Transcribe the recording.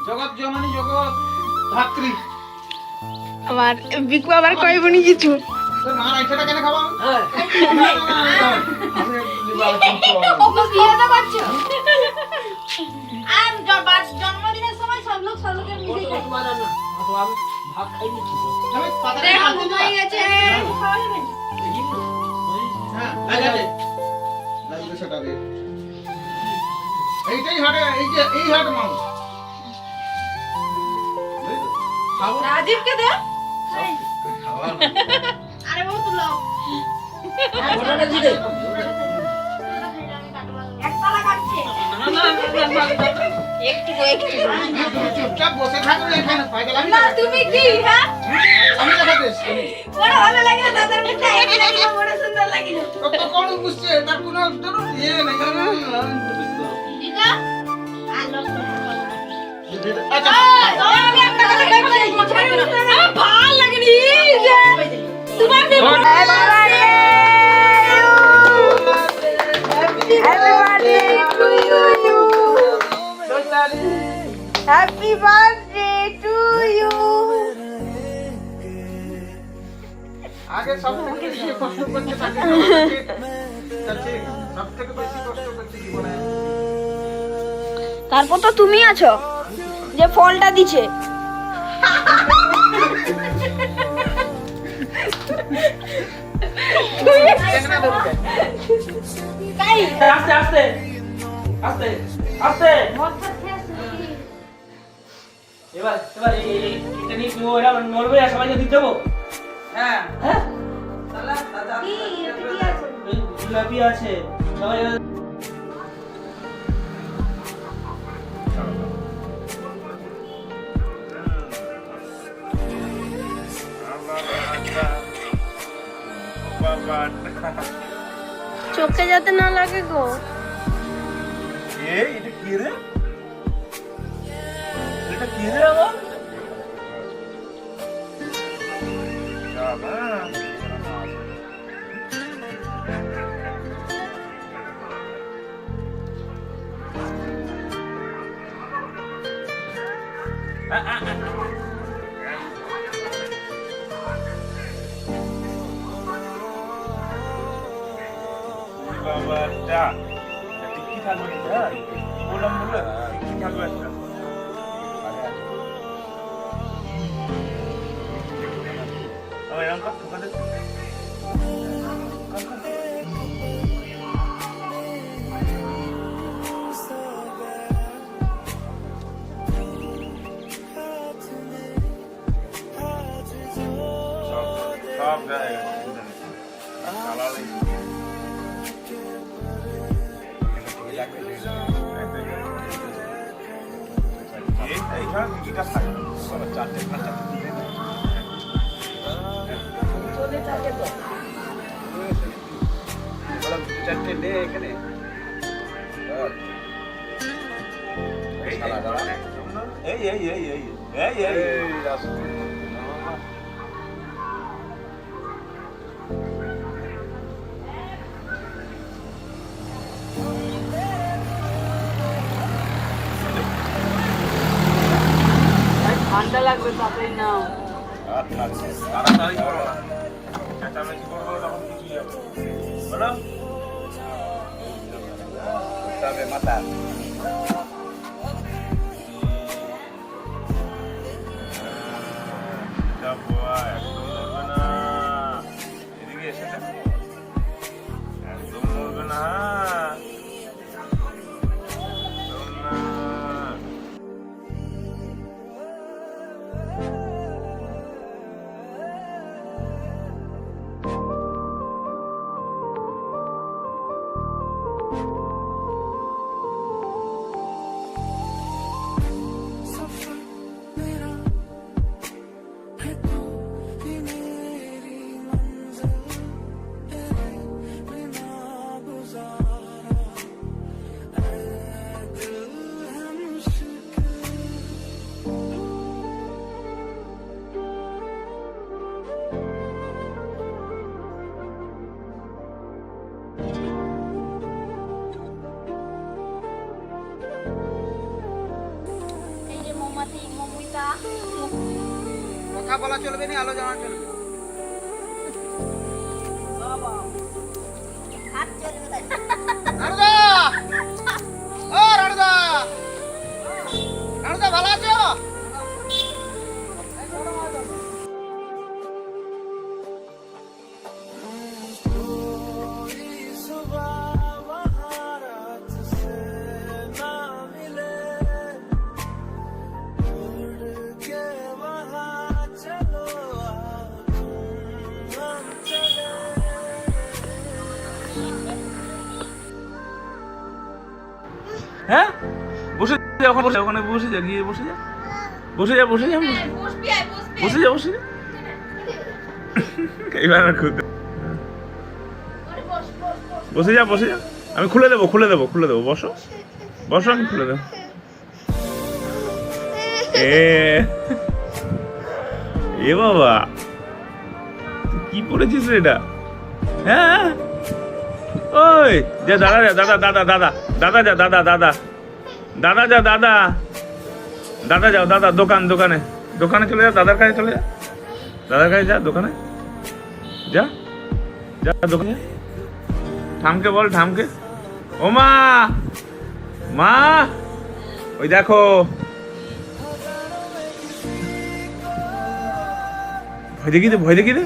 জগৎ জননী জগৎ ধাত্রী আমার বিকু আবার কইবনি কিছু তোর মা রাইছাটা কেন খাবো হ্যাঁ ওকে বিয়ে তো করছো আর জন্মদিনের সময় সব লোক সবকে মিলে খায় মারা না তো আমি ভাত খাই নিচ্ছি তো আমি পাতা রে হাত ধুয়ে গেছে খাওয়া যাবে হ্যাঁ আগে লাগবে সেটা দে এইটাই হাটে এই হাট মানুষ খাবো রাজীবকে দে খাওয়া আরে বাবু তুই লাও ওটাটা দি দে একতলা কাটছে একটু চুপচাপ বসে থাকো এখানে পায়দা না তুমি কি হ্যাঁ আমি দেখাতেছি বড় ভালো লাগে দাদার মধ্যে এক লাগে বড় সুন্দর লাগে তো কোন বুঝছে তার কোনো ইয়ে নাই দিদা আলো আচ্ছা আমি একটা কথা বলছি আমার ভালো লাগে নি যে তোমার Happy birthday to you. আগে সব থেকে বেশি কষ্ট করতে থাকে সব থেকে বেশি কষ্ট করতে জীবনে তারপর তো তুমি আছো যে ফলটা দিছে কাই আস্তে আস্তে আস্তে আস্তে এবার এটা নিয়ে তুমি ওরা নড়বে আর সবাইকে দিতে দেবো হ্যাঁ হ্যাঁ জিলাপি আছে সবাই চোখে যাতে না লাগে গো এটা কি রে এটা কি রে আমার বাবাটা কি থাকবে এটা বললাম বললে কি থাকবে একটা ওই অঙ্ক ঠোকা দে সব জায়গায় কালারে এইখানে টিকিটা থাকে চারটে চারটে নে এখানে এই এই এই এই এই এই লাগবে তাড়াতাড়ি নাও। আচ্ছা আচ্ছা তাড়াতাড়ি করো না চেঁচামেচি করবো না তখন কিছুই হবে বলো তবে মাথা একদম নড়বে না এদিকে এসে দেখো একদম নড়বে না একদম না এই যে মোমবাতি মমিতা কথা বলা চলবে না, আলো জ্বালানো চলবে। হাত চলবে তাই রানুদা, ও রানুদা, রানুদা ভালো আছো? হ্যাঁ বসে যা ওখানে বসে ওখানে বসে যা গিয়ে বসে যা বসে যা বসে যা বসবি আয় বসবি বসে যা বসে যা এইবার আর খুলতে বসে যা বসে যা আমি খুলে দেবো বসো বসো আমি খুলে দেবো এ বাবা তুই কি পড়েছিস রে এটা হ্যাঁ ওই যা দাদা যা দাদা দাদা দাদা দাদা যা দাদা দাদা দাদা যা দাদা দাদা যাও দাদা দোকানে চলে যা দাদার কাছে চলে যা দাদার কাছে যা দোকানে যা যা দোকানে ঠামকে বল ঠামকে ও মা মা ওই দেখো ভয় দেখি দে